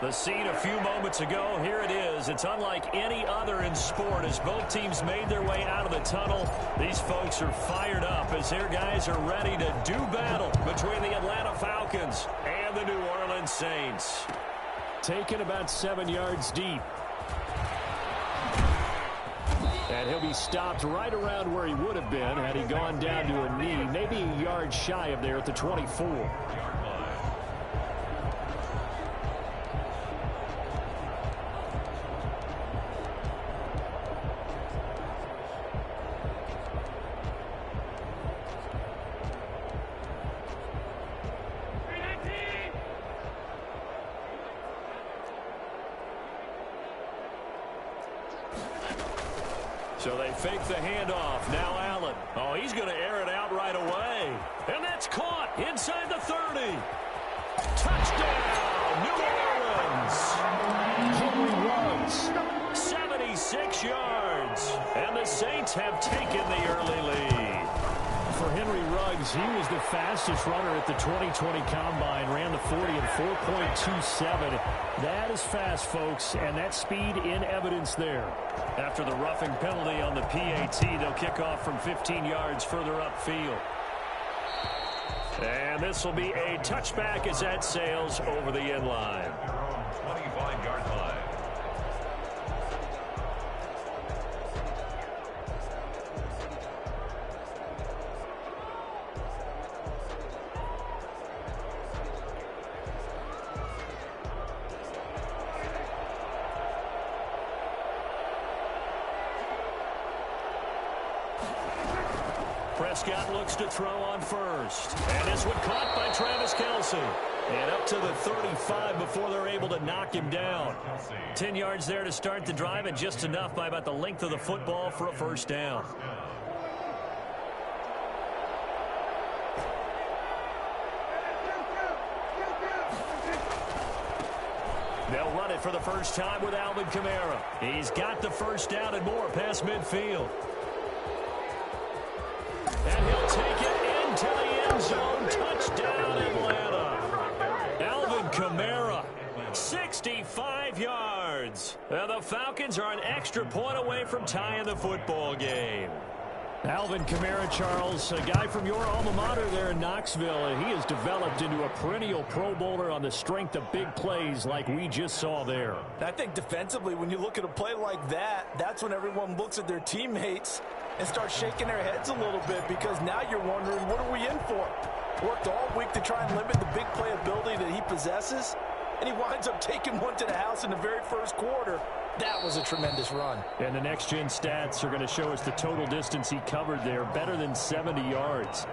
The scene a few moments ago, here it is. It's unlike any other in sport as both teams made their way out of the tunnel. These folks are fired up as their guys are ready to do battle between the Atlanta Falcons and the New Orleans Saints. Taken about 7 yards deep. And he'll be stopped right around where he would have been had he gone down to a knee, maybe a yard shy of there at the 24. So they fake the handoff. Now Allen. Oh, he's going to air it out right away. And that's caught inside the 30. Touchdown, New Orleans. Henry runs 76 yards. And the Saints have taken the early lead. For Henry Ruggs, he was the fastest runner at the 2020 Combine, ran the 40 in 4.27. That is fast, folks, and that speed in evidence there. After the roughing penalty on the PAT, they'll kick off from 15 yards further upfield. And this will be a touchback as that sails over the end line. 25-yard line. Prescott looks to throw on first. And this one caught by Travis Kelce. And up to the 35 before they're able to knock him down. 10 yards there to start the drive, and just enough by about the length of the football for a first down. They'll run it for the first time with Alvin Kamara. He's got the first down and more past midfield. And he'll take it into the end zone. Touchdown, Atlanta. Alvin Kamara, 65 yards. And the Falcons are an extra point away from tying the football game. Alvin Kamara, Charles, a guy from your alma mater there in Knoxville. And he has developed into a perennial Pro Bowler on the strength of big plays like we just saw there. I think defensively, when you look at a play like that, that's when everyone looks at their teammates and start shaking their heads a little bit, because now you're wondering, what are we in for? Worked all week to try and limit the big play ability that he possesses, and he winds up taking one to the house in the very first quarter. That was a tremendous run. And the next-gen stats are going to show us the total distance he covered there, better than 70 yards.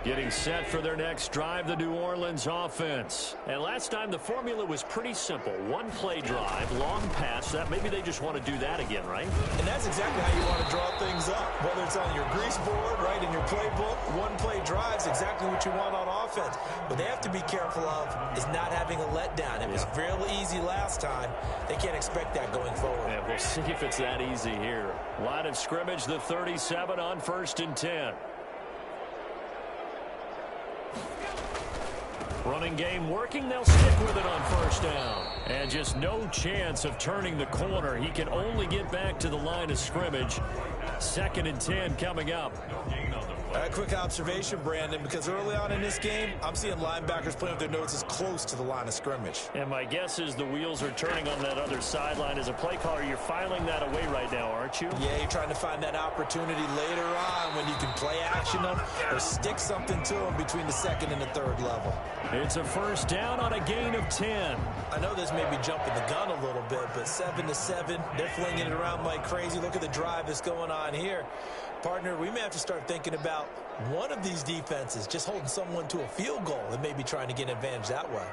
Getting set for their next drive, the New Orleans offense. And last time the formula was pretty simple. One play drive, long pass. That maybe they just want to do that again, right? And that's exactly how you want to draw things up. Whether it's on your grease board, right, in your playbook, one play drive's exactly what you want on offense. What they have to be careful of is not having a letdown. It was fairly easy last time. They can't expect that going forward. Yeah, we'll see if it's that easy here. Line of scrimmage, the 37 on 1st and 10. Running game working. They'll stick with it on first down. And just no chance of turning the corner. He can only get back to the line of scrimmage. 2nd and 10 coming up. A quick observation, Brandon, because early on in this game, I'm seeing linebackers playing with their noses close to the line of scrimmage. And my guess is the wheels are turning on that other sideline. As a play caller, you're filing that away right now, aren't you? Yeah, you're trying to find that opportunity later on when you can play action them or stick something to them between the 2nd and the 3rd level. It's a first down on a gain of 10. I know this may be jumping the gun a little bit, but 7-7, they're flinging it around like crazy. Look at the drive that's going on here. Partner, we may have to start thinking about one of these defenses just holding someone to a field goal and maybe trying to get an advantage that way.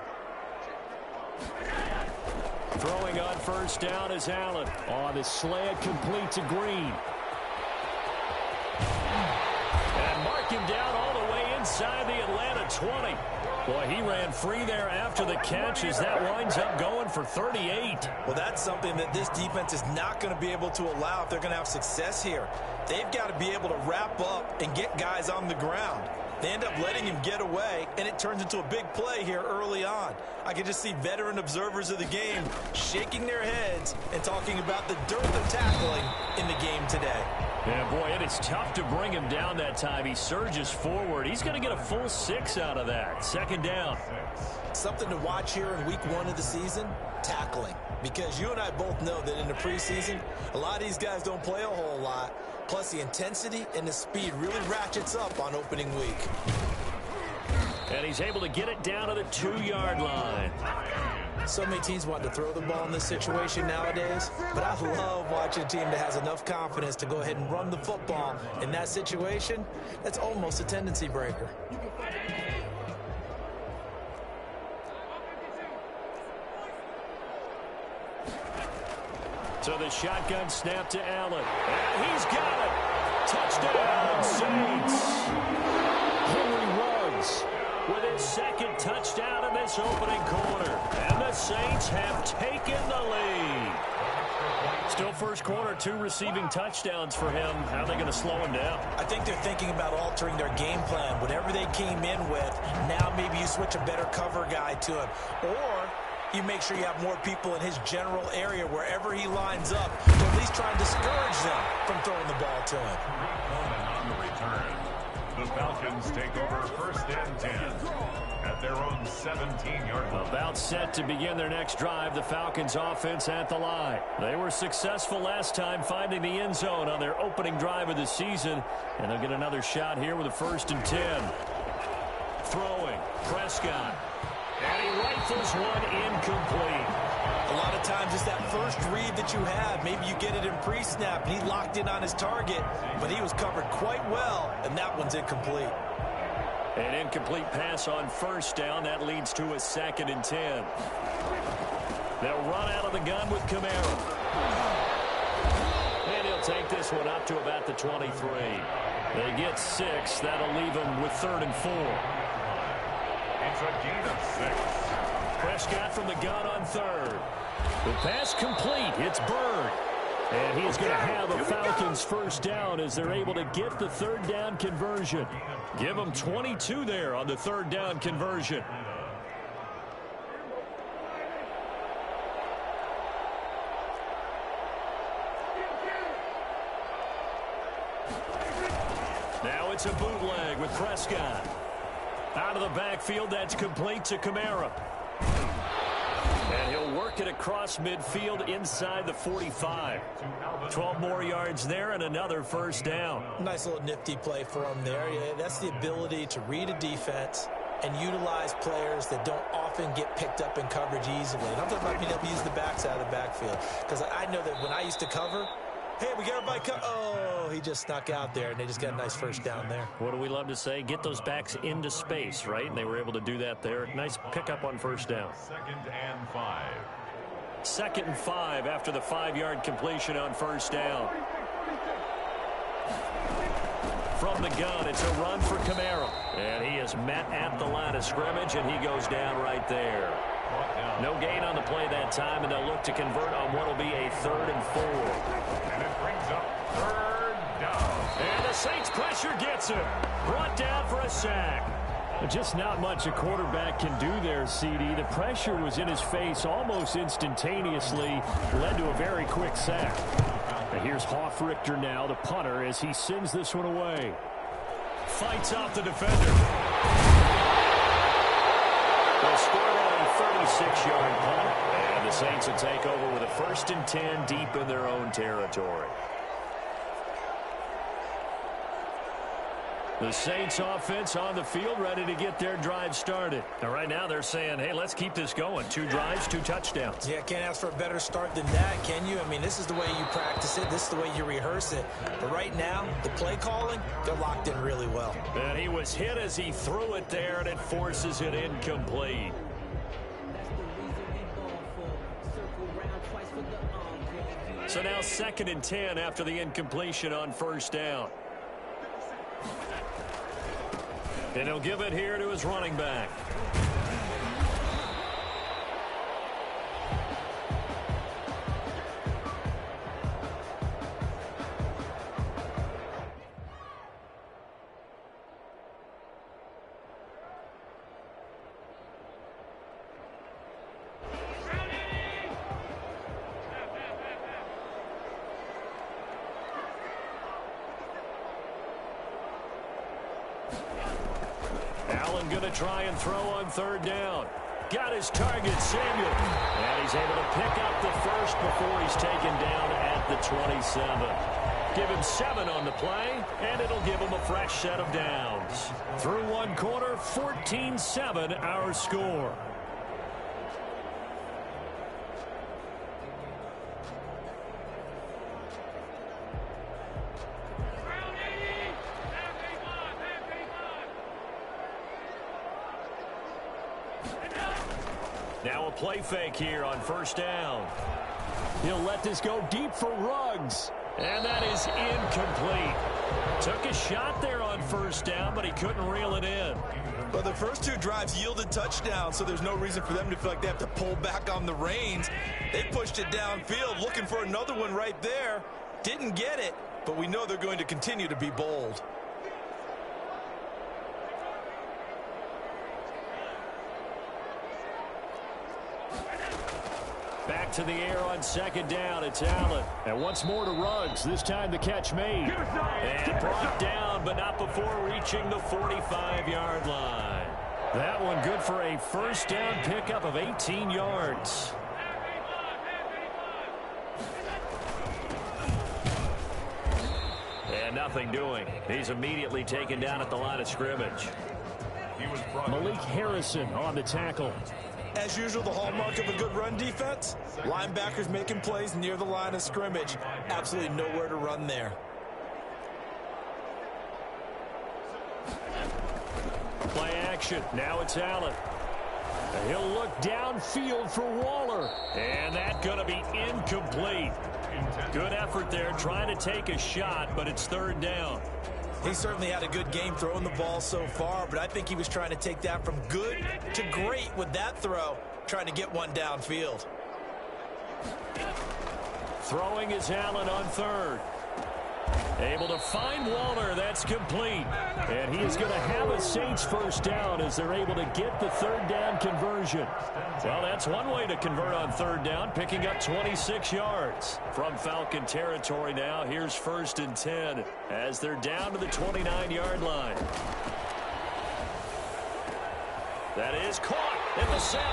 Throwing on first down is Allen. On the slant, complete to Green. And mark him down all the way inside the the 20. Boy, he ran free there after the catch as that winds up going for 38. Well, that's something that this defense is not going to be able to allow if they're going to have success here. They've got to be able to wrap up and get guys on the ground. They end up letting him get away, and it turns into a big play here early on. I can just see veteran observers of the game shaking their heads and talking about the dearth of tackling in the game today. Yeah, boy, it is tough to bring him down that time. He surges forward. He's going to get a full 6 out of that. Second down. Something to watch here in week 1 of the season, tackling. Because you and I both know that in the preseason, a lot of these guys don't play a whole lot. Plus, the intensity and the speed really ratchets up on opening week. And he's able to get it down to the 2-yard line. So many teams want to throw the ball in this situation nowadays, but I love watching a team that has enough confidence to go ahead and run the football. In that situation, that's almost a tendency breaker. So the shotgun snap to Allen. And he's got it. Touchdown, Saints. Henry Ruggs with his second touchdown in this opening quarter. And the Saints have taken the lead. Still first quarter, 2 receiving touchdowns for him. How are they going to slow him down? I think they're thinking about altering their game plan. Whatever they came in with, now maybe you switch a better cover guy to him. Or you make sure you have more people in his general area wherever he lines up to at least try and discourage them from throwing the ball to him. On the return, the Falcons take over first and 10 at their own 17-yard line. About set to begin their next drive, the Falcons offense at the line. They were successful last time finding the end zone on their opening drive of the season, and they'll get another shot here with a first and 10. Throwing, Prescott. And he rifles one incomplete. A lot of times it's that first read that you have. Maybe you get it in pre-snap, and he locked in on his target, but he was covered quite well, and that one's incomplete. An incomplete pass on first down. That leads to a second and 10. They'll run out of the gun with Kamara. And he'll take this one up to about the 23. They get 6. That'll leave them with 3rd and 4. It's a gain of 6. Prescott from the gun on 3rd. The pass complete. It's Bird. And he's going to have a Falcons first down as they're able to get the 3rd down conversion. Give them 22 there on the 3rd down conversion. Now it's a bootleg with Prescott. Out of the backfield, that's complete to Kamara. And he'll work it across midfield inside the 45. 12 more yards there and another first down. Nice little nifty play for him there. Yeah, that's the ability to read a defense and utilize players that don't often get picked up in coverage easily. And I'm talking about being able to use the backs out of the backfield. Because I know that when I used to cover, hey, we got everybody oh, he just snuck out there, and they just got a nice first down there. What do we love to say? Get those backs into space, right? And they were able to do that there. Nice pickup on first down. 2nd and 5. 2nd and 5 after the 5-yard completion on first down. From the gun, it's a run for Kamara. And he is met at the line of scrimmage, and he goes down right there. No gain on the play that time, and they'll look to convert on what will be a 3rd and 4. And it brings up 3rd down. And the Saints pressure gets him. Brought down for a sack. Just not much a quarterback can do there, CD. The pressure was in his face almost instantaneously, led to a very quick sack. And here's Hofrichter now, the punter, as he sends this one away. Fights off the defender. They'll score on a 36-yard punt, and the Saints will take over with a 1st and 10 deep in their own territory. The Saints offense on the field ready to get their drive started. And right now they're saying, hey, let's keep this going. 2 drives, 2 touchdowns. Yeah, can't ask for a better start than that, can you? I mean, this is the way you practice it. This is the way you rehearse it. But right now, the play calling, they're locked in really well. And he was hit as he threw it there, and it forces it incomplete. So now 2nd and 10 after the incompletion on first down. And he'll give it here to his running back. Allen going to try and throw on third down. Got his target, Samuel. And he's able to pick up the first before he's taken down at the 27. Give him 7 on the play, and it'll give him a fresh set of downs. Through one quarter, 14-7 our score. Now a play fake here on first down. He'll let this go deep for Ruggs. And that is incomplete. Took a shot there on first down, but he couldn't reel it in. But the first 2 drives yielded touchdowns, so there's no reason for them to feel like they have to pull back on the reins. They pushed it downfield, looking for another one right there. Didn't get it, but we know they're going to continue to be bold. Back to the air on second down. It's Allen. And once more to Ruggs. This time the catch made. And brought down, but not before reaching the 45-yard line. That one good for a first down pickup of 18 yards. And nothing doing. He's immediately taken down at the line of scrimmage. Malik Harrison on the tackle. As usual, the hallmark of a good run defense, linebackers making plays near the line of scrimmage. Absolutely nowhere to run there. Play action. Now it's Allen. He'll look downfield for Waller. And that's going to be incomplete. Good effort there trying to take a shot, but it's third down. He certainly had a good game throwing the ball so far, but I think he was trying to take that from good to great with that throw, trying to get one downfield. Throwing is Allen on third. Able to find Waller. That's complete. And he is going to have a Saints first down as they're able to get the third down conversion. Well, that's one way to convert on third down, picking up 26 yards. From Falcon territory now, here's 1st and 10 as they're down to the 29-yard line. That is caught at the 7.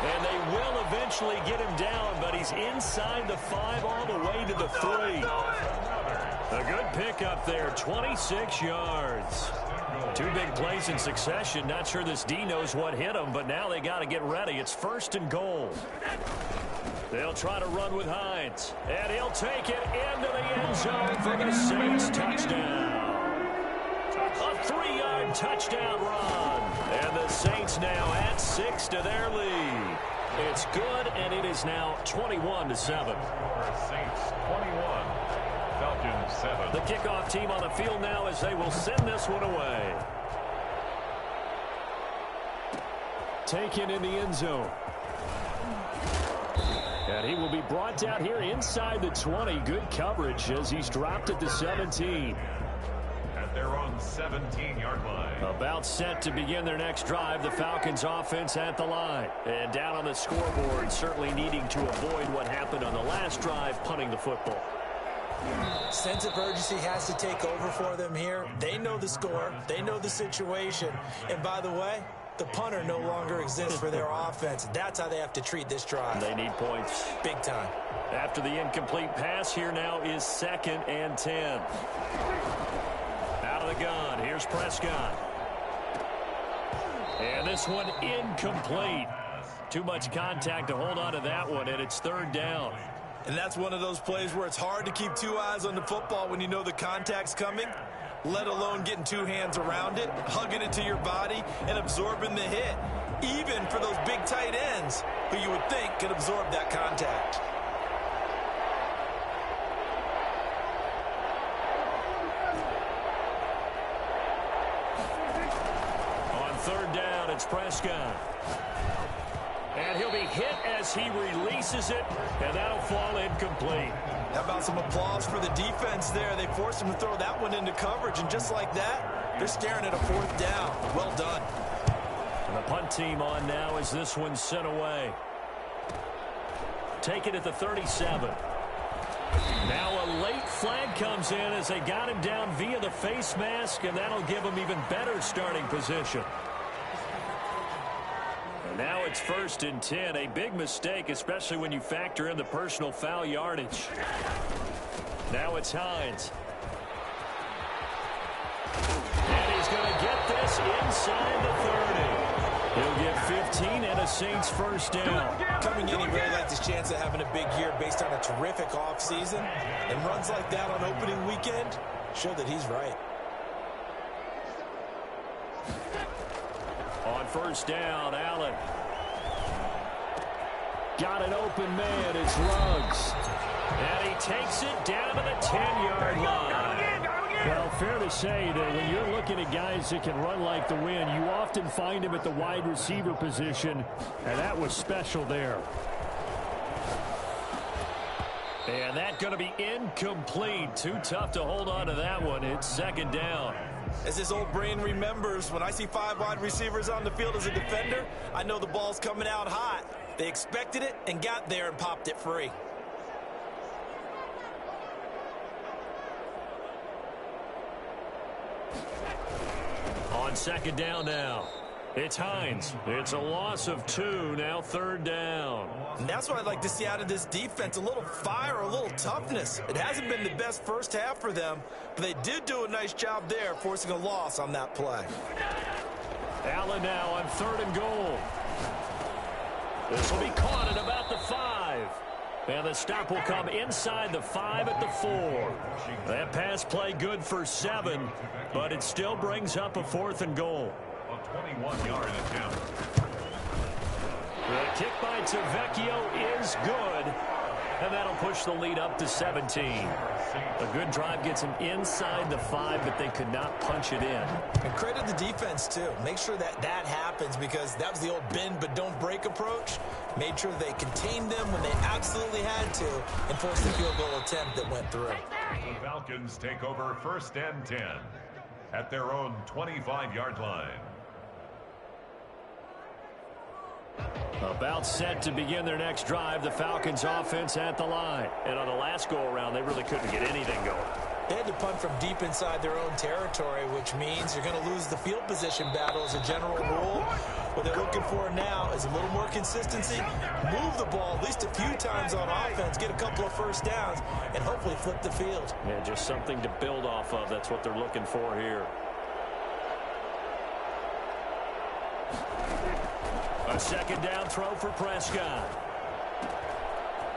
And they will eventually get him down, but he's inside the 5 all the way to the 3. A good pickup there, 26 yards. 2 big plays in succession. Not sure this D knows what hit him, but now they got to get ready. It's 1st and goal. They'll try to run with Hines, and he'll take it into the end zone for the Saints touchdown. A 3-yard touchdown run, and the Saints now at 6 to their lead. It's good, and it is now 21-7. Saints 21. Falcons 7. The kickoff team on the field now as they will send this one away. Taken in the end zone. And he will be brought down here inside the 20. Good coverage as he's dropped at the 17. At their own 17-yard line. About set to begin their next drive. The Falcons offense at the line. And down on the scoreboard, certainly needing to avoid what happened on the last drive, punting the football. Sense of urgency has to take over for them here. They know the score. They know the situation. And by the way, the punter no longer exists for their offense. That's how they have to treat this drive. They need points. Big time. After the incomplete pass, here now is 2nd and 10. Out of the gun, here's Prescott. And this one incomplete. Too much contact to hold on to that one, and it's 3rd down. And that's one of those plays where it's hard to keep 2 eyes on the football when you know the contact's coming, let alone getting 2 hands around it, hugging it to your body, and absorbing the hit, even for those big tight ends who you would think could absorb that contact. third down. It's Prescott. And he'll be hit as he releases it, and that'll fall incomplete. How about some applause for the defense there? They forced him to throw that one into coverage, and just like that, they're staring at a fourth down. Well done. And the punt team on now as this one's sent away. Take it at the 37. Now a late flag comes in as they got him down via the face mask, and that'll give him even better starting position. And now it's 1st and 10. A big mistake, especially when you factor in the personal foul yardage. Now it's Hines. And he's going to get this inside the 30. He'll get 15 and a Saints first down. Coming in, he really liked his chance of having a big year based on a terrific offseason. And runs like that on opening weekend show that he's right. On first down, Allen. Got an open man. It's Ruggs. And he takes it down to the 10-yard line. Well, fair to say that when you're looking at guys that can run like the wind, you often find him at the wide receiver position, and that was special there. And that's going to be incomplete. Too tough to hold on to that one. It's second down. As his old brain remembers, when I see 5 wide receivers on the field as a defender, I know the ball's coming out hot. They expected it and got there and popped it free. On second down now, it's Hines. It's a loss of 2, now third down. And that's what I'd like to see out of this defense, a little fire, a little toughness. It hasn't been the best first half for them, but they did do a nice job there, forcing a loss on that play. Allen now on 3rd and goal. This will be caught at about the 5. And the stop will come inside the 5 at the 4. That pass play good for 7, but it still brings up a 4th and goal. A 21-yard attempt. The kick by Tavecchio is good, and that'll push the lead up to 17. A good drive gets him inside the 5, but they could not punch it in. And credit the defense, too. Make sure that that happens, because that was the old bend but don't break approach. Made sure they contained them when they absolutely had to and forced the field goal attempt that went through. The Falcons take over 1st and 10 at their own 25-yard line. About set to begin their next drive, the Falcons offense at the line. And on the last go-around, they really couldn't get anything going. They had to punt from deep inside their own territory, which means you're going to lose the field position battle as a general rule. What they're looking for now is a little more consistency, move the ball at least a few times on offense, get a couple of first downs, and hopefully flip the field. Yeah, just something to build off of. That's what they're looking for here. A second down throw for Prescott.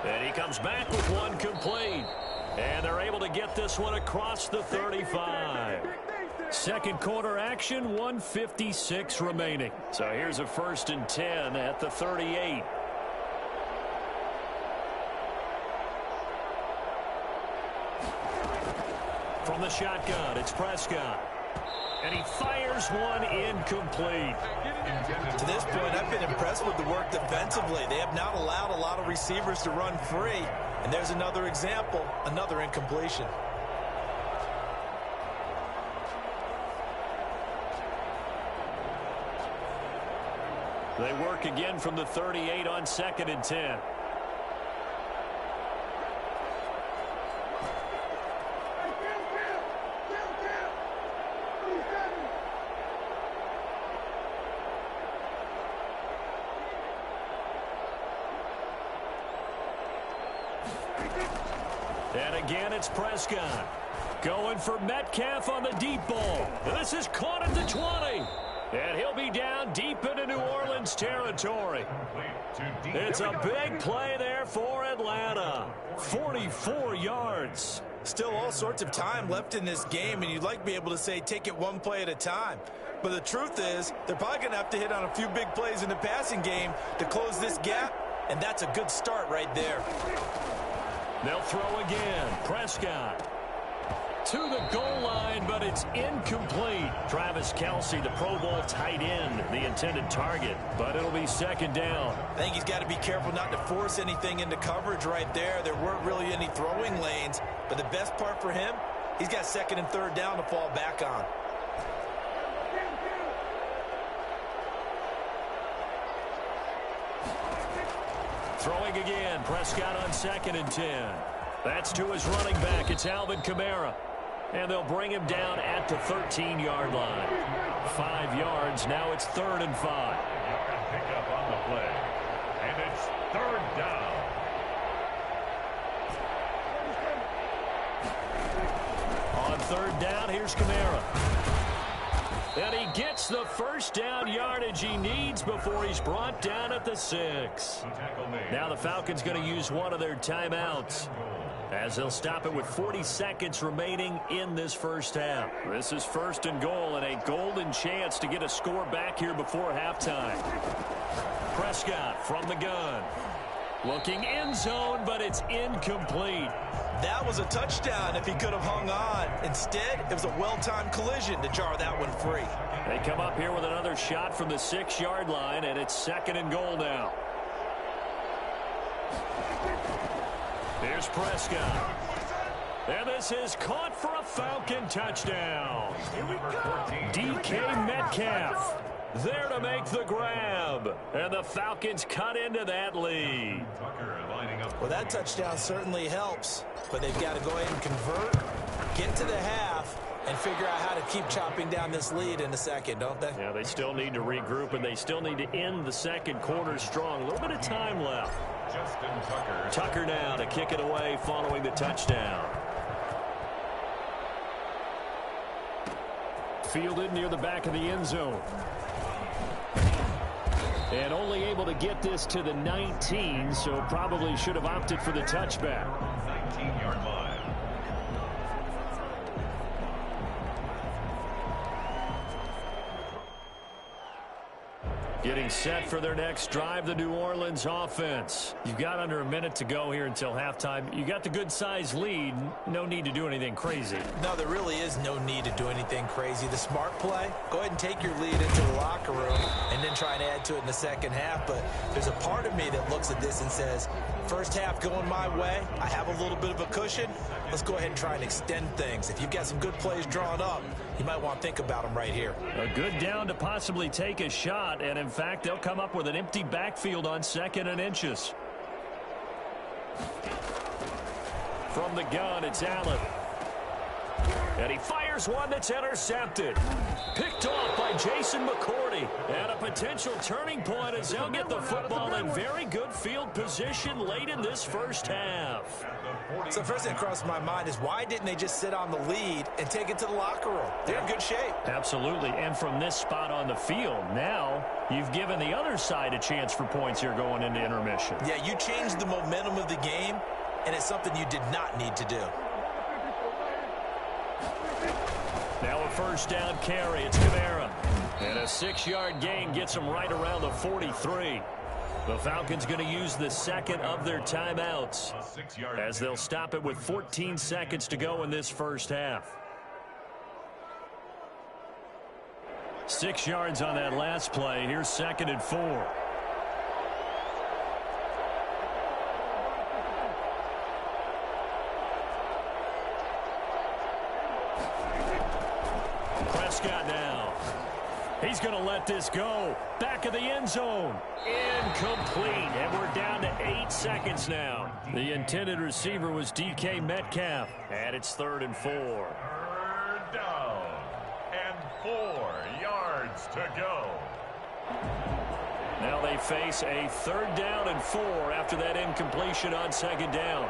And he comes back with one complete. And they're able to get this one across the 35. Second quarter action, 1:56 remaining. So here's a 1st and 10 at the 38. From the shotgun, it's Prescott. And he fires one incomplete. To this point, I've been impressed with the work defensively. They have not allowed a lot of receivers to run free. And there's another example, another incompletion. They work again from the 38 on 2nd and 10. And again, it's Prescott. Going for Metcalf on the deep ball. This is caught at the 20. And he'll be down deep into New Orleans territory. It's a big play there for Atlanta. 44 yards. Still all sorts of time left in this game, and you'd like to be able to say take it one play at a time. But the truth is, they're probably going to have to hit on a few big plays in the passing game to close this gap, and that's a good start right there. They'll throw again. Prescott. to the goal line, but it's incomplete. Travis Kelce, the Pro Bowl tight end, the intended target, but it'll be second down. I think he's got to be careful not to force anything into coverage right there. There weren't really any throwing lanes, but the best part for him, he's got second and third down to fall back on. Throwing again, Prescott on 2nd and 10. That's to his running back. It's Alvin Kamara. And they'll bring him down at the 13-yard line. 5 yards. Now it's 3rd and 5. Pick up on the play. And it's 3rd down. On 3rd down, here's Kamara. And he gets the first down yardage he needs before he's brought down at the 6. Now the Falcons going to use one of their timeouts, as they'll stop it with 40 seconds remaining in this first half. This is 1st and goal, and a golden chance to get a score back here before halftime. Prescott from the gun. Looking end zone, but it's incomplete. That was a touchdown if he could have hung on. Instead, it was a well-timed collision to jar that one free. They come up here with another shot from the 6-yard line, and it's 2nd and goal now. Here's Prescott. And this is caught for a Falcon touchdown. Here we go. DK Metcalf there to make the grab. And the Falcons cut into that lead. Well, that touchdown certainly helps, but they've got to go ahead and convert, get to the half, and figure out how to keep chopping down this lead in the second, don't they? Yeah, they still need to regroup, and they still need to end the second quarter strong. A little bit of time left. Tucker now to kick it away following the touchdown. Fielded near the back of the end zone. And only able to get this to the 19, so probably should have opted for the touchback. 19-yard line. Getting set for their next drive, the New Orleans offense. You've got under a minute to go here until halftime. You got the good-sized lead. No need to do anything crazy. No, there really is no need to do anything crazy. The smart play, go ahead and take your lead into the locker room and then try and add to it in the second half. But there's a part of me that looks at this and says, first half going my way, I have a little bit of a cushion. Let's go ahead and try and extend things. If you've got some good plays drawn up, you might want to think about them right here. A good down to possibly take a shot, and in fact, they'll come up with an empty backfield on 2nd and inches. From the gun, it's Allen. And he fires one that's intercepted. Picked off by Jason McCourty. And a potential turning point as they'll get the football in very good field position late in this first half. So the first thing that crossed my mind is, why didn't they just sit on the lead and take it to the locker room? They're in good shape. Absolutely. And from this spot on the field, now you've given the other side a chance for points here going into intermission. Yeah, you changed the momentum of the game, and it's something you did not need to do. Now a first down carry. It's Kamara. And a 6-yard gain gets him right around the 43. The Falcons going to use the second of their timeouts as they'll stop it with 14 seconds to go in this first half. 6 yards on that last play. Here's 2nd and 4. Prescott now. He's going to let this go. Back of the end zone. Incomplete. And we're down to 8 seconds now. The intended receiver was DK Metcalf. And it's 3rd and 4. 3rd down. And 4 yards to go. Now they face a 3rd down and 4 after that incompletion on 2nd down.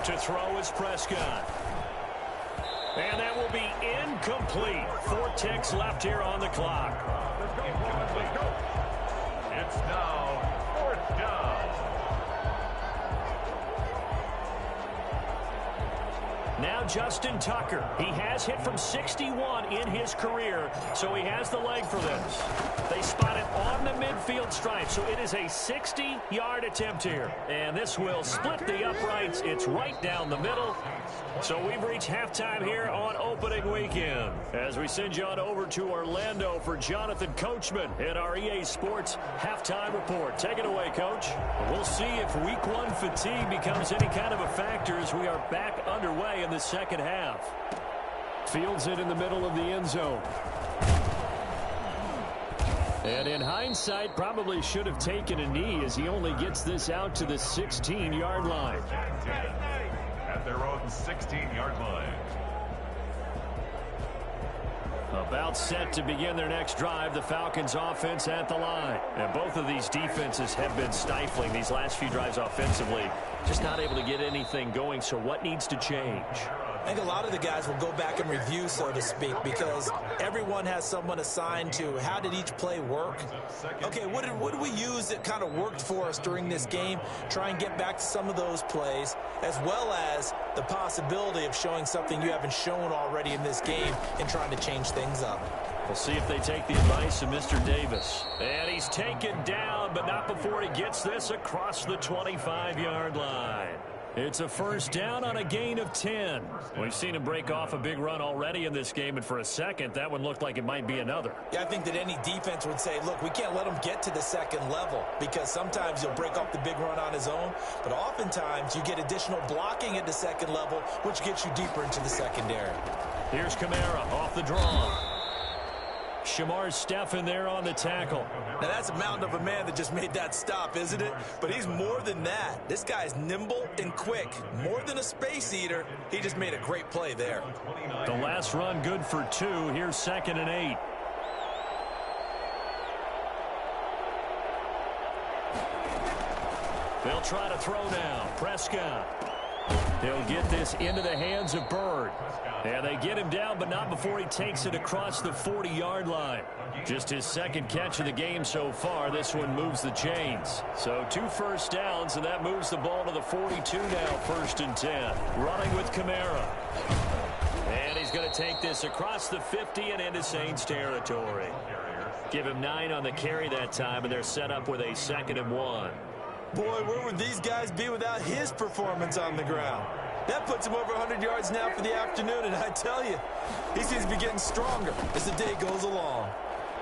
To throw is Prescott. And that will be incomplete. 4 ticks left here on the clock. It's now 4th down. Now Justin Tucker. He has hit from 61 in his career, so he has the leg for this. They spot it on the midfield stripe, so it is a 60-yard attempt here. And this will split the uprights. It's right down the middle. So we've reached halftime here on opening weekend. As we send you on over to Orlando for Jonathan Coachman at our EA Sports halftime report. Take it away, Coach. We'll see if week one fatigue becomes any kind of a factor as we are back underway in the second half. Fields it in the middle of the end zone. And in hindsight, probably should have taken a knee as he only gets this out to the 16-yard line. At their own 16-yard line. About set to begin their next drive, the Falcons offense at the line. And both of these defenses have been stifling these last few drives offensively. Just not able to get anything going, so what needs to change? I think a lot of the guys will go back and review, so to speak, because everyone has someone assigned to how did each play work. Okay, what did we use that kind of worked for us during this game? Try and get back to some of those plays, as well as the possibility of showing something you haven't shown already in this game and trying to change things up. We'll see if they take the advice of Mr. Davis. And he's taken down, but not before he gets this across the 25-yard line. It's a first down on a gain of 10. We've seen him break off a big run already in this game, and for a second, that one looked like it might be another. Yeah, I think that any defense would say, look, we can't let him get to the second level, because sometimes he'll break off the big run on his own, but oftentimes you get additional blocking at the second level, which gets you deeper into the secondary. Here's Kamara off the draw. Shamar Stephen there on the tackle. Now that's a mountain of a man that just made that stop, isn't it? But he's more than that. This guy's nimble and quick. More than a space eater. He just made a great play there. The last run good for 2. Here's 2nd and 8. They'll try to throw now. Prescott. He'll get this into the hands of Bird. And they get him down, but not before he takes it across the 40-yard line. Just his second catch of the game so far. This one moves the chains. So 2 first downs, and that moves the ball to the 42 now, 1st and 10. Running with Kamara. And he's going to take this across the 50 and into Saints territory. Give him 9 on the carry that time, and they're set up with a 2nd and 1. Boy, where would these guys be without his performance on the ground? That puts him over 100 yards now for the afternoon, and I tell you, he seems to be getting stronger as the day goes along.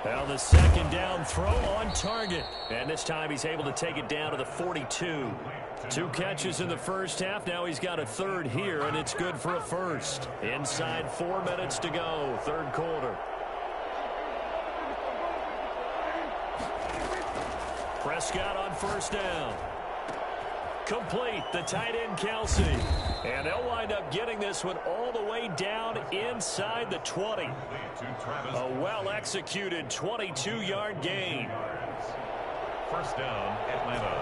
Well, the 2nd down throw on target. And this time he's able to take it down to the 42. 2 catches in the first half. Now he's got a 3rd here, and it's good for a 1st. Inside 4 minutes to go, 3rd quarter. Prescott on 1st down. Complete, the tight end Kelsey. And they'll wind up getting this one all the way down inside the 20. A well-executed 22-yard gain. First down, Atlanta.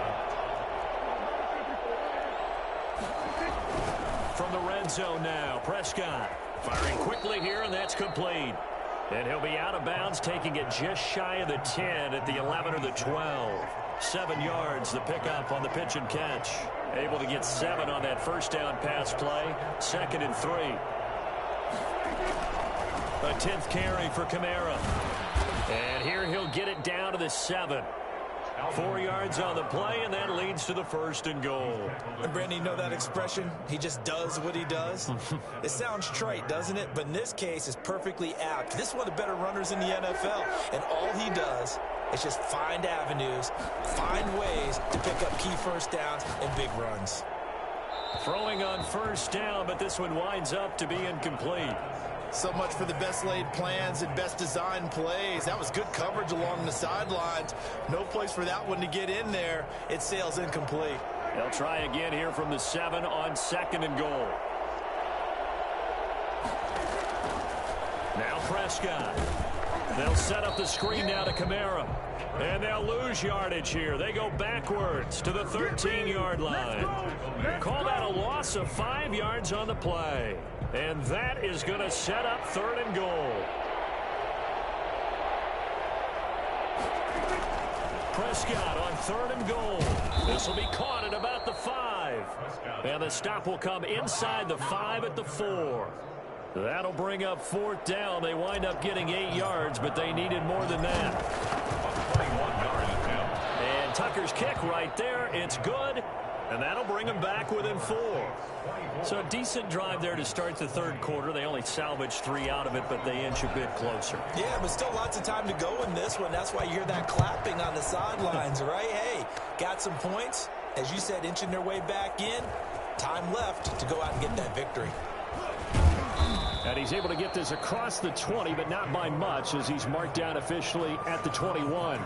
From the red zone now, Prescott firing quickly here, and that's complete. And he'll be out of bounds, taking it just shy of the 10 at the 11 or the 12. 7 yards, the pickup on the pitch and catch. Able to get 7 on that first down pass play. 2nd and 3. A 10th carry for Kamara. And here he'll get it down to the 7. 4 yards on the play, and that leads to the 1st and goal. And Brandon, you know that expression? He just does what he does? It sounds trite, doesn't it? But in this case, it's perfectly apt. This is one of the better runners in the NFL, and all he does is just find avenues, find ways to pick up key first downs and big runs. Throwing on 1st down, but this one winds up to be incomplete. So much for the best laid plans and best designed plays. That was good coverage along the sidelines. No place for that one to get in there. It sails incomplete. They'll try again here from the 7 on 2nd and goal. Now Prescott. They'll set up the screen now to Kamara. And they'll lose yardage here. They go backwards to the 13-yard line. Call that a loss of 5 yards on the play. And that is going to set up 3rd and goal. Prescott on 3rd and goal. This will be caught at about the 5. And the stop will come inside the 5 at the 4. That'll bring up 4th down. They wind up getting 8 yards, but they needed more than that. And Tucker's kick right there. It's good. And that'll bring them back within 4. So a decent drive there to start the 3rd quarter. They only salvaged 3 out of it, but they inch a bit closer. Yeah, but still lots of time to go in this one. That's why you hear that clapping on the sidelines, right? Hey, got some points. As you said, inching their way back in. Time left to go out and get that victory. And he's able to get this across the 20, but not by much, as he's marked down officially at the 21.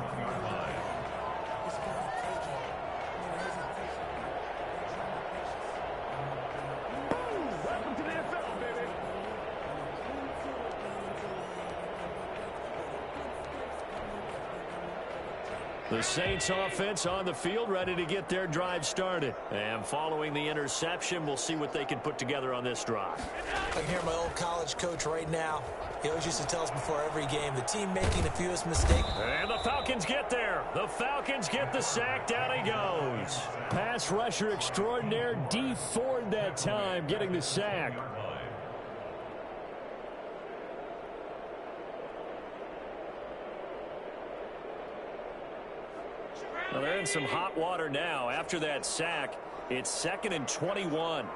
The Saints offense on the field, ready to get their drive started. And following the interception, we'll see what they can put together on this drive. I can hear my old college coach right now. He always used to tell us before every game, the team making the fewest mistakes. And the Falcons get there. The Falcons get the sack. Down he goes. Pass rusher extraordinaire, D Ford that time, getting the sack. Well, they're in some hot water now. After that sack, it's 2nd and 21.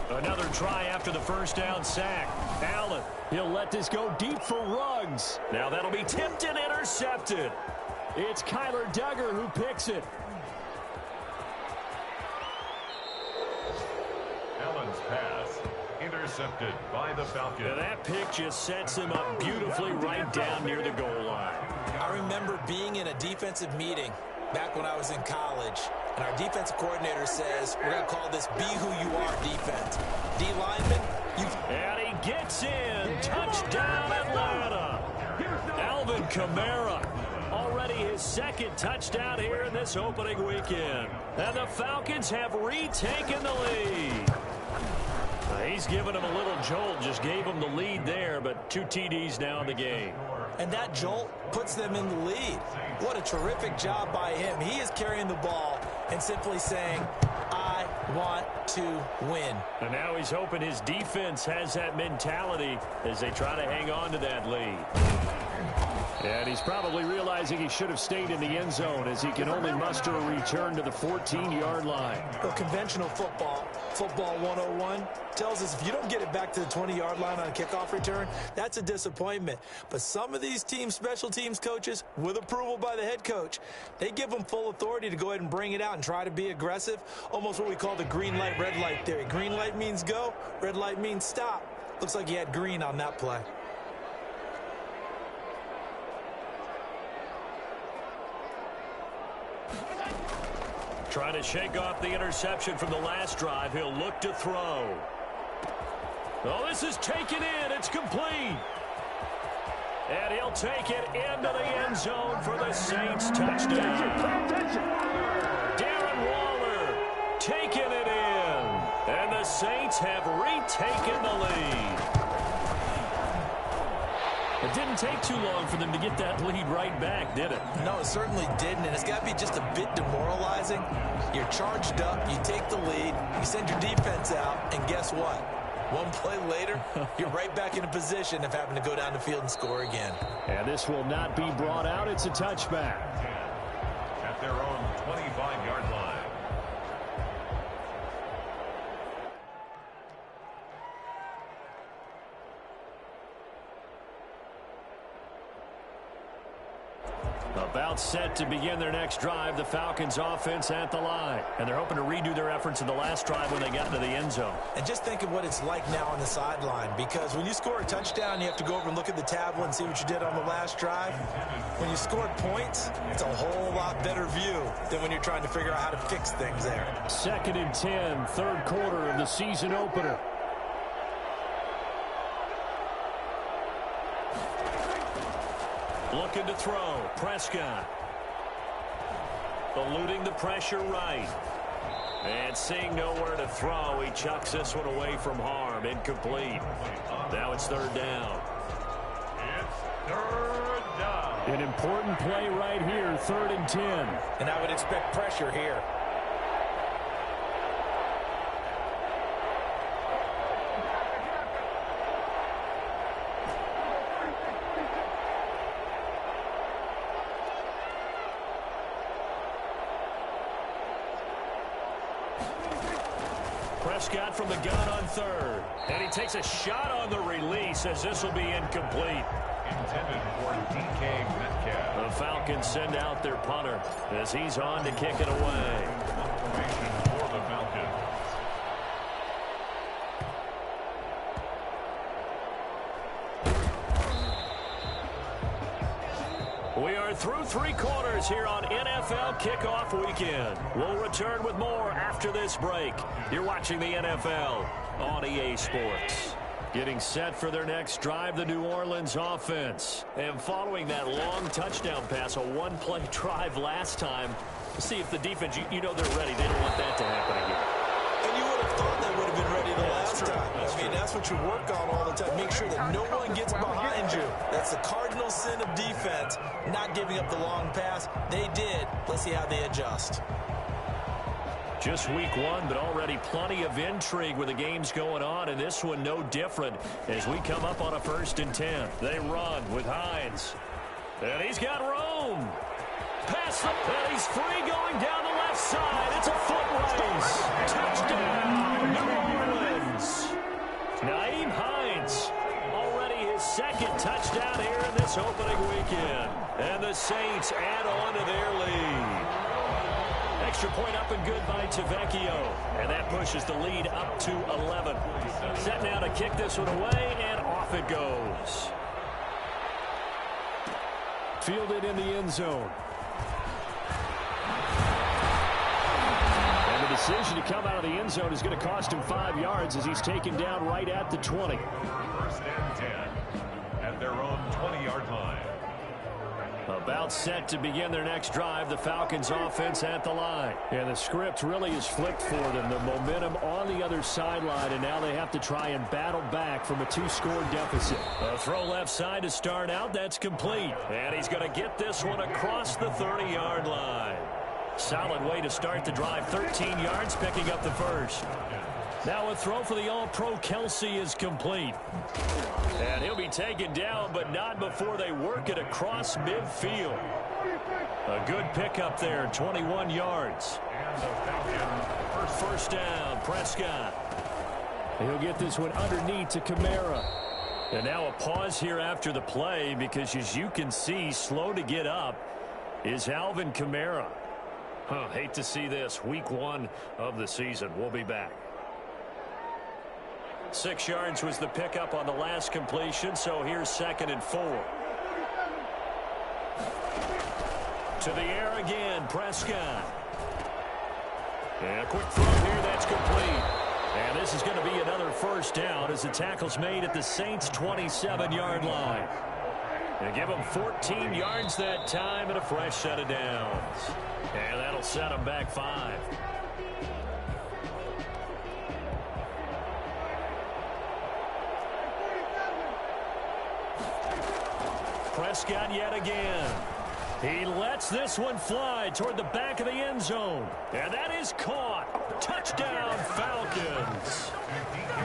Another try after the first down sack. Allen, he'll let this go deep for Ruggs. Now that'll be tipped and intercepted. It's Kyler Duggar who picks it. Allen's pass intercepted by the Falcons. Now that pick just sets him up beautifully right down near the goal line. I remember being in a defensive meeting back when I was in college, and our defensive coordinator says, we're going to call this be who you are defense. D lineman, and he gets in. Touchdown, Atlanta. Alvin Kamara. Already his 2nd touchdown here in this opening weekend. And the Falcons have retaken the lead. He's given him a little jolt, just gave him the lead there, but 2 TDs now in the game. And that jolt puts them in the lead. What a terrific job by him. He is carrying the ball and simply saying, I want to win. And now he's hoping his defense has that mentality as they try to hang on to that lead. And he's probably realizing he should have stayed in the end zone as he can only muster a return to the 14-yard line. Well, conventional football 101, tells us if you don't get it back to the 20-yard line on a kickoff return, that's a disappointment. But some of these teams, special teams coaches, with approval by the head coach, they give them full authority to go ahead and bring it out and try to be aggressive, almost what we call the green light, red light theory. Green light means go, red light means stop. Looks like he had green on that play. Trying to shake off the interception from the last drive. He'll look to throw. Oh, this is taken in. It's complete. And he'll take it into the end zone for the Saints touchdown. Darren Waller taking it in. And the Saints have retaken the lead. It didn't take too long for them to get that lead right back, did it? No, it certainly didn't, and it's got to be just a bit demoralizing. You're charged up, you take the lead, you send your defense out, and guess what? One play later, you're right back in a position of having to go down the field and score again. And this will not be brought out. It's a touchback. At their own 25-yard line. About set to begin their next drive, the Falcons offense at the line. And they're hoping to redo their efforts in the last drive when they got into the end zone. And just think of what it's like now on the sideline, because when you score a touchdown, you have to go over and look at the tablet and see what you did on the last drive. When you scored points, it's a whole lot better view than when you're trying to figure out how to fix things there. 2nd and 10, third quarter of the season opener. Looking to throw. Prescott. Eluding the pressure right. And seeing nowhere to throw, he chucks this one away from harm. Incomplete. Now it's third down. It's third down. An important play right here, 3rd and 10. And I would expect pressure here. Prescott from the gun on 3rd. And he takes a shot on the release as this will be incomplete. Intended for DK Metcalf. The Falcons send out their punter as he's on to kick it away. Formation for the Falcons. We are through 3 quarters here on NFL Kickoff Weekend. We'll return with more after this break. You're watching the NFL on EA Sports. Getting set for their next drive, the New Orleans offense. And following that long touchdown pass, a one-play drive last time, see if the defense, you know they're ready. They don't want that to happen again. And you would have thought they would have been ready the last time. I mean, that's what you work on all the time. Make sure that no one gets behind you. That's the cardinal sin of defense, not giving up the long pass. They did. Let's see how they adjust. Just week 1, but already plenty of intrigue with the games going on, and this one no different as we come up on a 1st and 10. They run with Hines. And he's got room. Pass the and he's free going down the left side. It's a foot race. Touchdown, New Orleans. Nyheim Hines, already his 2nd touchdown here in this opening weekend. And the Saints add on to their lead. Extra point up and good by Tavecchio. And that pushes the lead up to 11. Set now to kick this one away, and off it goes. Fielded in the end zone. And the decision to come out of the end zone is going to cost him 5 yards as he's taken down right at the 20. 1st and 10 at their own 20-yard line. About set to begin their next drive, the Falcons offense at the line. And the script really is flipped for them. The momentum on the other sideline, and now they have to try and battle back from a 2-score deficit. A throw left side to start out. That's complete. And he's going to get this one across the 30-yard line. Solid way to start the drive. 13 yards, picking up the first. Now a throw for the All-Pro Kelsey is complete. And he'll be taken down, but not before they work it across midfield. A good pickup there, 21 yards. And the Falcons First down, Prescott. He'll get this one underneath to Kamara. And now a pause here after the play because, as you can see, slow to get up is Alvin Kamara. Hate to see this. Week 1 of the season. We'll be back. 6 yards was the pickup on the last completion, so here's 2nd and 4. To the air again, Prescott. And a quick throw here, that's complete. And this is going to be another first down as the tackle's made at the Saints' 27-yard line. And give them 14 yards that time and a fresh set of downs. And that'll set them back 5. Prescott yet again. He lets this one fly toward the back of the end zone. And that is caught. Touchdown, Falcons.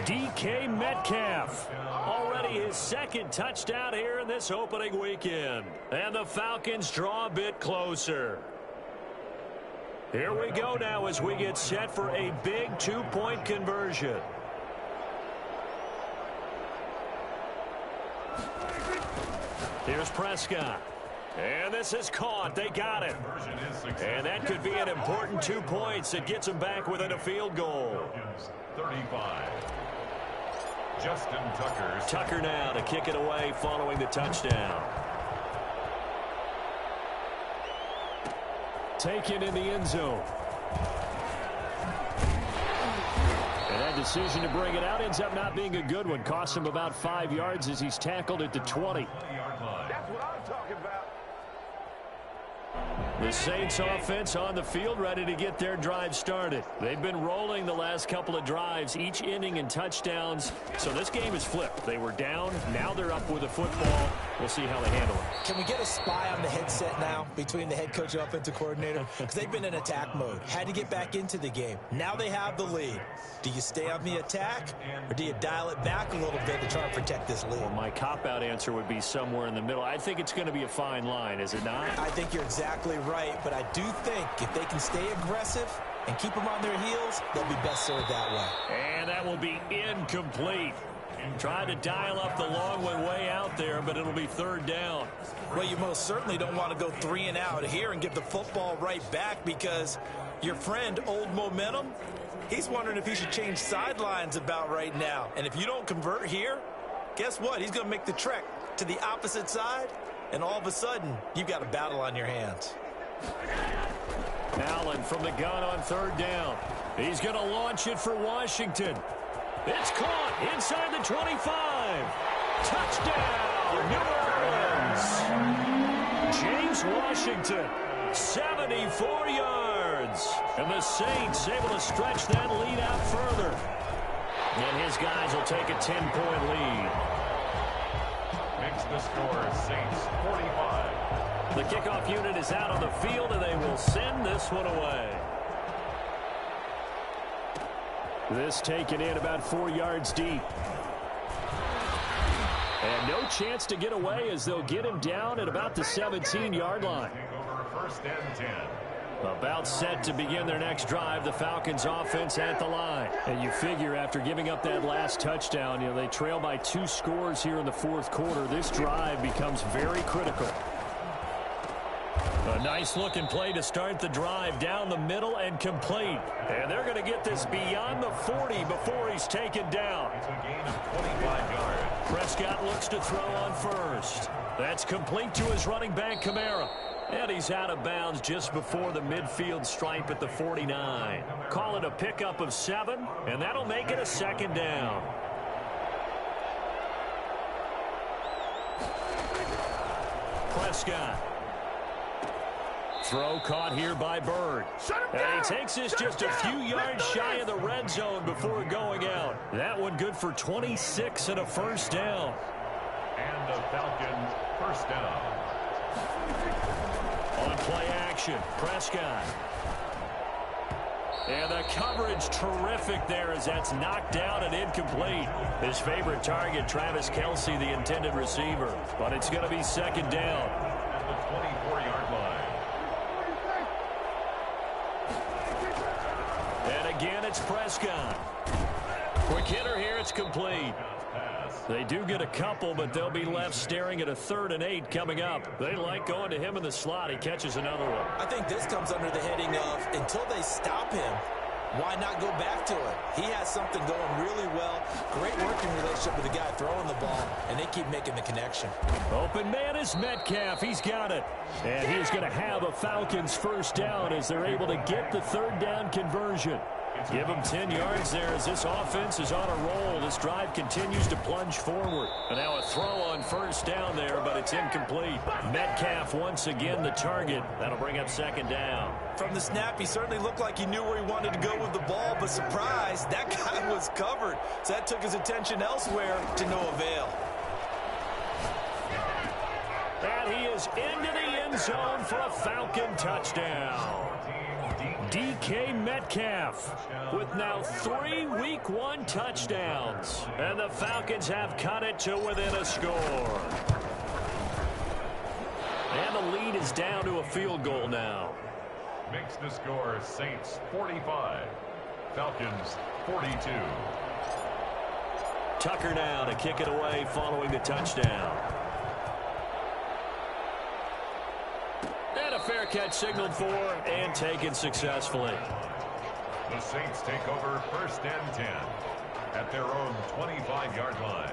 DK Metcalf. Already his 2nd touchdown here in this opening weekend. And the Falcons draw a bit closer. Here we go now as we get set for a big 2-point conversion. Here's Prescott. And this is caught. They got it. And that could be an important 2 points. It gets them back within a field goal. 35. Justin Tucker. Tucker now to kick it away following the touchdown. Taken in the end zone. And that decision to bring it out ends up not being a good one. Costs him about 5 yards as he's tackled at the 20. That's what I'm talking about. The Saints offense on the field, ready to get their drive started. They've been rolling the last couple of drives, each inning in touchdowns. So this game is flipped. They were down, now they're up with a football. We'll see how they handle it. Can we get a spy on the headset now between the head coach and offensive coordinator? Because they've been in attack mode. Had to get back into the game. Now they have the lead. Do you stay on the attack, or do you dial it back a little bit to try and protect this lead? Well, my cop-out answer would be somewhere in the middle. I think it's going to be a fine line, is it not? I think you're exactly right, but I do think if they can stay aggressive and keep them on their heels, they'll be best served that way. And that will be incomplete. Trying to dial up the long way out there, but it'll be third down. Well, you most certainly don't want to go 3 and out here and give the football right back, because your friend, Old Momentum, he's wondering if he should change sidelines about right now. And if you don't convert here, guess what? He's going to make the trek to the opposite side, and all of a sudden, you've got a battle on your hands. Allen from the gun on third down. He's going to launch it for Washington. It's caught inside the 25. Touchdown, New Orleans. James Washington, 74 yards. And the Saints able to stretch that lead out further. And his guys will take a 10-point lead. Makes the score Saints 45. The kickoff unit is out on the field, and they will send this one away. This taken in about 4 yards deep. And no chance to get away as they'll get him down at about the 17-yard line. First and 10. About set to begin their next drive, the Falcons offense at the line. And you figure after giving up that last touchdown, they trail by 2 scores here in the fourth quarter. This drive becomes very critical. A nice-looking play to start the drive down the middle and complete. And they're going to get this beyond the 40 before he's taken down. It's a gain of 25 yards. Prescott looks to throw on first. That's complete to his running back, Kamara. And he's out of bounds just before the midfield stripe at the 49. Call it a pickup of 7, and that'll make it a second down. Prescott. Throw caught here by Bird. And he takes this just a few yards shy of the red zone before going out. That one good for 26 and a first down. And the Falcons first down. On play action, Prescott. And the coverage terrific there as that's knocked down and incomplete. His favorite target, Travis Kelce, the intended receiver. But it's going to be second down. At the 24-yard line. And again, it's Prescott. Quick hitter here, it's complete. They do get a couple, but they'll be left staring at a 3rd and 8 coming up. They like going to him in the slot. He catches another one. I think this comes under the heading of, until they stop him, why not go back to it? He has something going really well. Great working relationship with the guy throwing the ball, and they keep making the connection. Open man is Metcalf. He's got it. And he's going to have a Falcons first down as they're able to get the 3rd down conversion. Give him 10 yards there as this offense is on a roll. This drive continues to plunge forward. And now a throw on first down there, but it's incomplete. Metcalf once again the target. That'll bring up second down. From the snap, he certainly looked like he knew where he wanted to go with the ball, but surprise, that guy was covered. So that took his attention elsewhere to no avail. And he is into the end zone for a Falcon touchdown. DK Metcalf with now 3 Week 1 touchdowns. And the Falcons have cut it to within a score. And the lead is down to a field goal now. Makes the score Saints 45. Falcons 42. Tucker now to kick it away following the touchdown. And a fair catch signaled for and taken successfully. The Saints take over first and 10 at their own 25-yard line.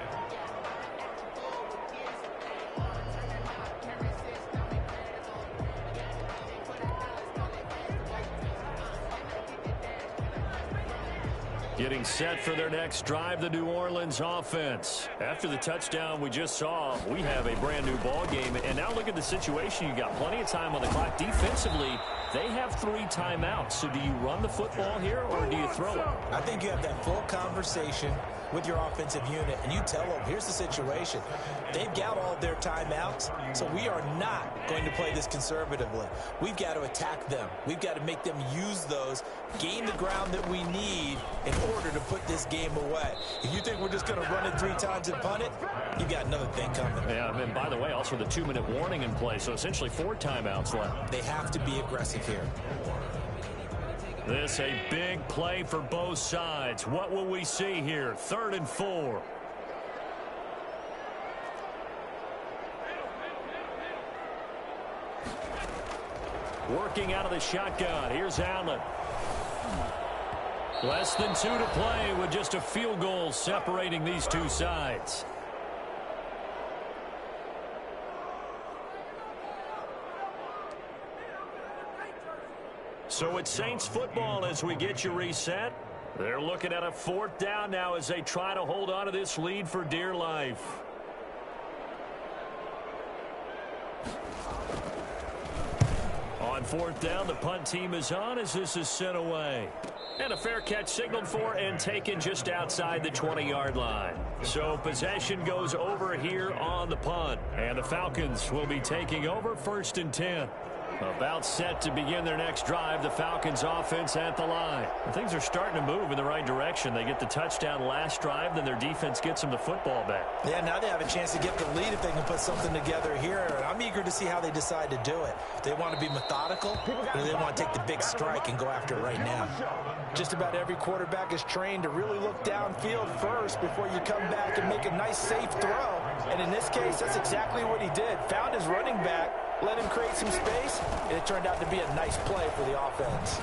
Getting set for their next drive, the New Orleans offense. After the touchdown we just saw, we have a brand new ball game. And now look at the situation. You got plenty of time on the clock. Defensively, they have 3 timeouts. So do you run the football here or do you throw it? I think you have that full conversation with your offensive unit, and you tell them, here's the situation. They've got all their timeouts, so we are not going to play this conservatively. We've got to attack them. We've got to make them use those, gain the ground that we need in order to put this game away. If you think we're just going to run it 3 times and punt it, you got another thing coming. Yeah, and by the way, also the 2-minute warning in play, so essentially 4 timeouts left. They have to be aggressive here. This a big play for both sides. What will we see here? 3rd and 4. Working out of the shotgun. Here's Allen. Less than 2 to play with just a field goal separating these two sides. So it's Saints football as we get you reset. They're looking at a 4th down now as they try to hold on to this lead for dear life. On 4th down, the punt team is on as this is sent away. And a fair catch signaled for and taken just outside the 20-yard line. So possession goes over here on the punt. And the Falcons will be taking over 1st and 10. About set to begin their next drive, the Falcons offense at the line. Things are starting to move in the right direction. They get the touchdown last drive, then their defense gets them the football back. Yeah, now they have a chance to get the lead if they can put something together here. I'm eager to see how they decide to do it. They want to be methodical, or they want to take the big strike and go after it right now. Just about every quarterback is trained to really look downfield first before you come back and make a nice, safe throw. And in this case, that's exactly what he did. Found his running back, let him create some space, and it turned out to be a nice play for the offense.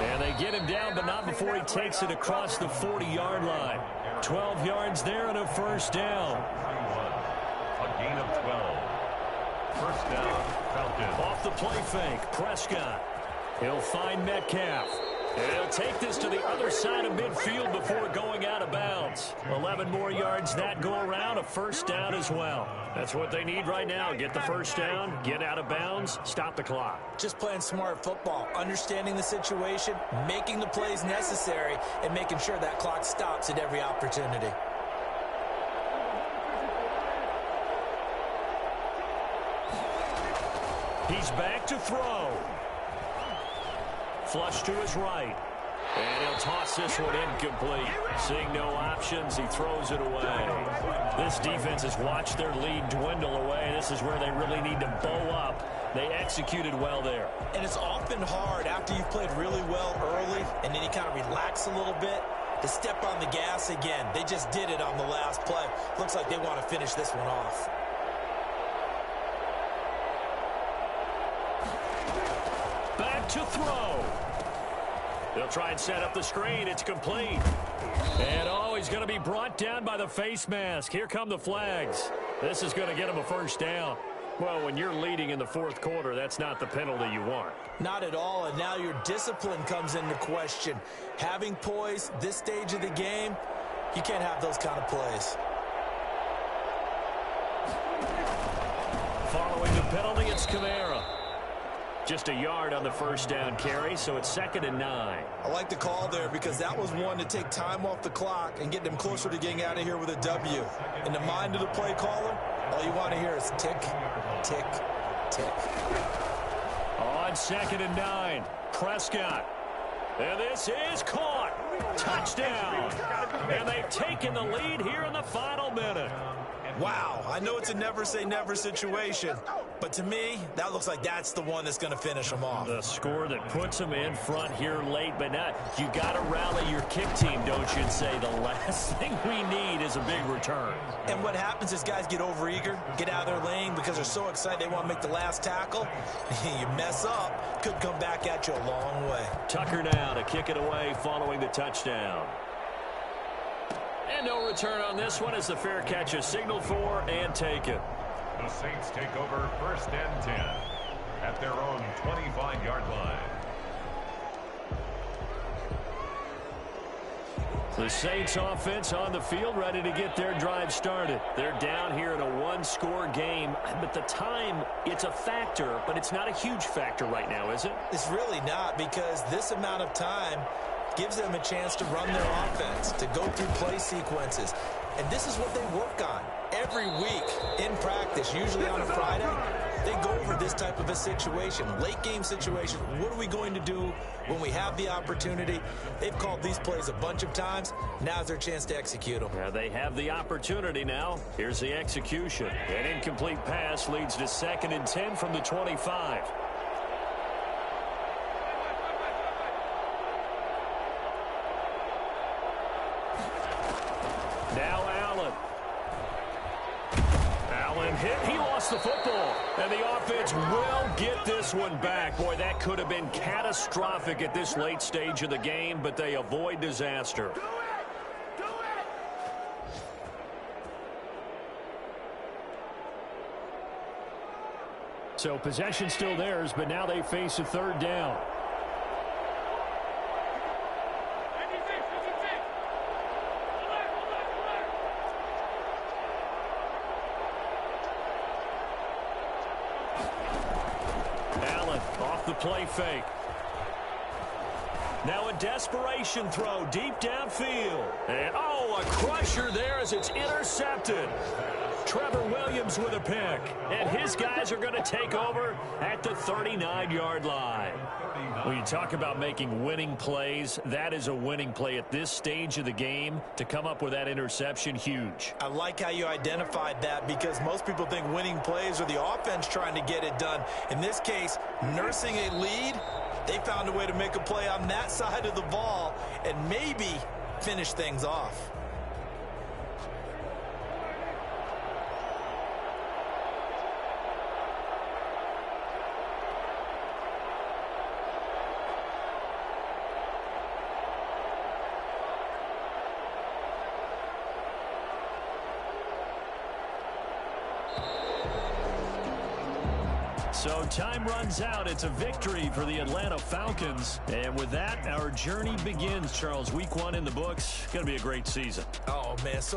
And they get him down, but not before he takes it across the 40-yard line. 12 yards there and a 1st down. A gain of 12. 1st down, Falcons. Off the play fake, Prescott. He'll find Metcalf. And he'll take this to the other side of midfield before going out of bounds. 11 more yards that go around, a 1st down as well. That's what they need right now. Get the 1st down, get out of bounds, stop the clock. Just playing smart football, understanding the situation, making the plays necessary, and making sure that clock stops at every opportunity. He's back to throw. Flush to his right. And he'll toss this one incomplete. Seeing no options, he throws it away. This defense has watched their lead dwindle away. This is where they really need to bow up. They executed well there. And it's often hard after you've played really well early and then you kind of relax a little bit to step on the gas again. They just did it on the last play. Looks like they want to finish this one off. Back to throw. They'll try and set up the screen. It's complete. And he's going to be brought down by the face mask. Here come the flags. This is going to get him a 1st down. Well, when you're leading in the 4th quarter, that's not the penalty you want. Not at all, and now your discipline comes into question. Having poise this stage of the game, you can't have those kind of plays. Following the penalty, it's Kamara. Just a yard on the 1st down carry, so it's 2nd and 9. I like the call there because that was one to take time off the clock and get them closer to getting out of here with a W. In the mind of the play caller, all you want to hear is tick, tick, tick. On 2nd and 9, Prescott. And this is caught. Touchdown. And they've taken the lead here in the final minute. Wow, I know it's a never-say-never situation, but to me, that looks like that's the one that's going to finish them off. The score that puts them in front here late, but not. You got to rally your kick team, don't you, and say the last thing we need is a big return. And what happens is guys get overeager, get out of their lane because they're so excited they want to make the last tackle. You mess up, could come back at you a long way. Tucker now to kick it away following the touchdown. And no return on this one as the fair catch is signaled for and taken. The Saints take over 1st and 10 at their own 25-yard line. The Saints offense on the field, ready to get their drive started. They're down here in a one-score game, but the time, it's a factor, but it's not a huge factor right now, is it? It's really not, because this amount of time gives them a chance to run their offense, to go through play sequences. And this is what they work on every week in practice, usually on a Friday. They go over this type of a situation, late game situation. What are we going to do when we have the opportunity? They've called these plays a bunch of times. Now's their chance to execute them. Yeah, they have the opportunity now. Here's the execution. An incomplete pass leads to 2nd and 10 from the 25. Now Allen. Allen hit. He lost the football. And the offense will get this one back. Boy, that could have been catastrophic at this late stage of the game, but they avoid disaster. So possession still theirs, but now they face a 3rd down. The play fake. Now a desperation throw deep downfield. And, oh, a crusher there as it's intercepted. Trevor Williams with a pick. And his guys are going to take over at the 39-yard line. When you talk about making winning plays, that is a winning play at this stage of the game. To come up with that interception, huge. I like how you identified that, because most people think winning plays are the offense trying to get it done. In this case, nursing a lead, they found a way to make a play on that side of the ball and maybe finish things off. So time runs out. It's a victory for the Atlanta Falcons. And with that, our journey begins, Charles. Week 1 in the books. Going to be a great season. Oh, man, so